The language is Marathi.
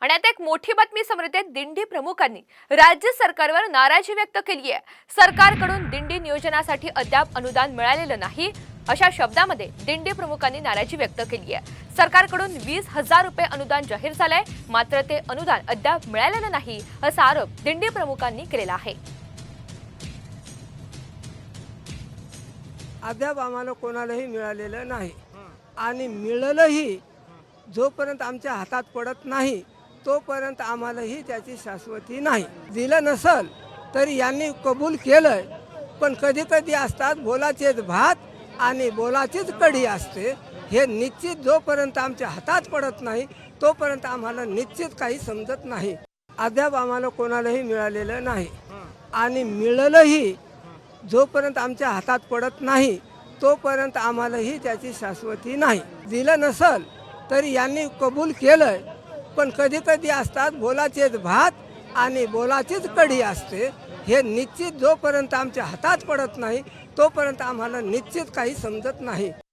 आणि आता एक मोठी बातमी समोर येते। दिंडी प्रमुखांनी राज्य सरकारवर नाराजी व्यक्त केली आहे। सरकारकडून दिंडी नियोजनासाठी अद्याप अनुदान मिळालेलं नाही अशा शब्दामध्ये दिंडी प्रमुखांनी नाराजी व्यक्त केली आहे। सरकारकडून 20,000 रुपये अनुदान जाहीर झालंय, मात्र ते अनुदान अद्याप मिळालेलं नाही असा आरोप दिंडी प्रमुखांनी केलेला आहे। अद्याप आम्हाला कोणालाही मिळालेलं नाही आणि मिळालंही जोपर्यंत आमच्या हातात पडत नाही तोपर्यंत आम्हालाही त्याची शाश्वती नाही। दिलं नसल तरी यांनी कबूल केलंय, पण कधी कधी असतात बोलाचेच भात आणि बोलाचीच कढी असते। हे निश्चित जोपर्यंत आमच्या हातात पडत नाही तोपर्यंत आम्हाला निश्चित काही समजत नाही। अद्याप आम्हाला कोणालाही मिळालेलं नाही आणि मिळालंही जोपर्यंत आमच्या हातात पडत नाही तोपर्यंत आम्हालाही त्याची शाश्वती नाही। दिलं नसल तरी यांनी कबूल केलंय, पण कधी कधी असतात बोलाचेच भात आणि बोलाचीच कढी असते। हे निश्चित जोपर्यंत आमच्या हातात पडत नाही तोपर्यंत आम्हाला निश्चित काही समजत नाही।